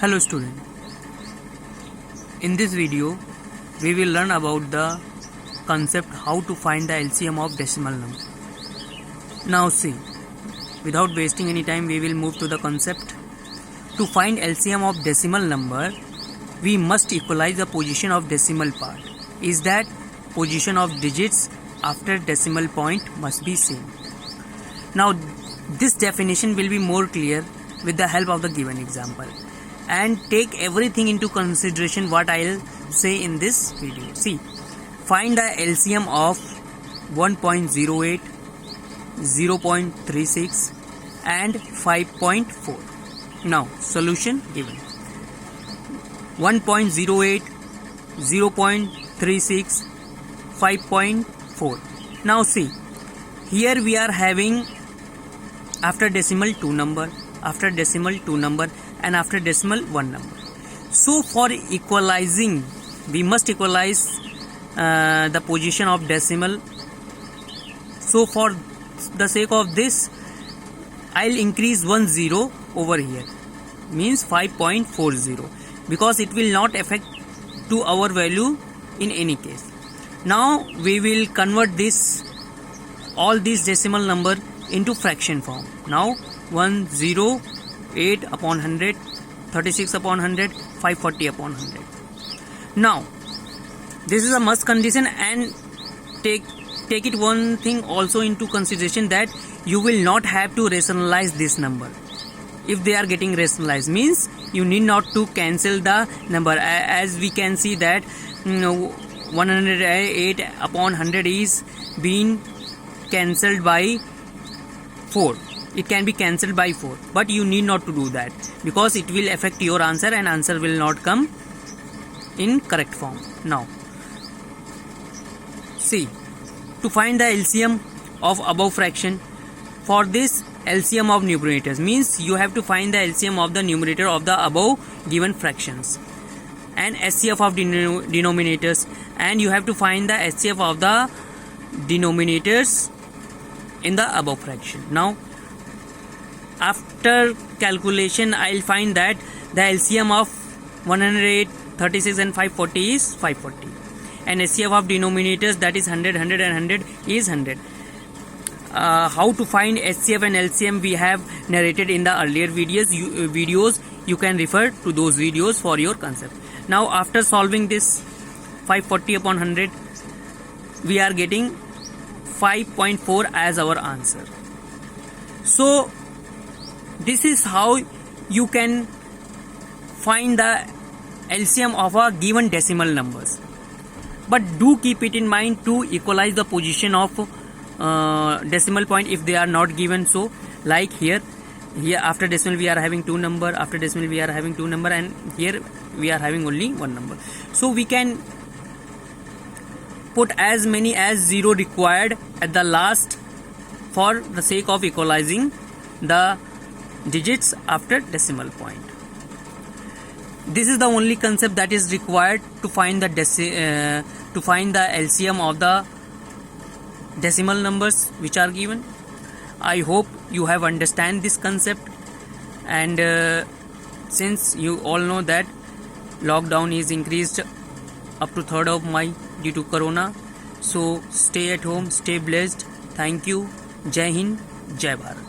Hello student, in this video we will learn about the concept how to find the LCM of decimal number. Now see, without wasting any time we will move to the concept. To find LCM of decimal number, we must equalize the position of decimal part. Is that position of digits after decimal point must be same. Now this definition will be more clear with the help of the given example, and take everything into consideration what I'll say in this video. See, find the LCM of 1.08, 0.36 and 5.4. Now solution given: 1.08, 0.36, 5.4. Now see, here we are having after decimal 2 number, after decimal 2 number and after decimal 1 number. So for equalizing, we must equalize the position of decimal. So for the sake of this, I'll increase 1 0 over here, means 5.40, because it will not affect to our value in any case. Now we will convert this all these decimal number into fraction form. Now 108 upon 100, 36 upon 100, 540 upon 100. Now this is a must condition, and take it one thing also into consideration, that you will not have to rationalize this number. If they are getting rationalized, means you need not to cancel the number, as we can see that 108 upon 100 is being cancelled by 4. It can be cancelled by 4, but you need not to do that, because it will affect your answer and answer will not come in correct form. Now see, to find the LCM of above fraction, for this LCM of numerators, means you have to find the LCM of the numerator of the above given fractions, and SCF of denominators, and you have to find the SCF of the denominators in the above fraction. Now after calculation, I'll find that the LCM of 108, 36 and 540 is 540, and SCF of denominators, that is 100, 100 and 100 is 100. How to find SCF and LCM we have narrated in the earlier videos. You can refer to those videos for your concept. Now after solving this 540 upon 100, we are getting 5.4 as our answer. So this is how you can find the LCM of a given decimal numbers. But do keep it in mind to equalize the position of decimal point if they are not given. So like here after decimal we are having 2 number, after decimal we are having 2 number, and here we are having only 1 number. So we can put as many as 0 required at the last for the sake of equalizing the digits after decimal point. This is the only concept that is required to find the LCM of the decimal numbers which are given. I hope you have understand this concept, and since you all know that lockdown is increased up to 3rd of May due to corona, so stay at home, stay blessed. Thank you. Jai Hind, Jai Bharat.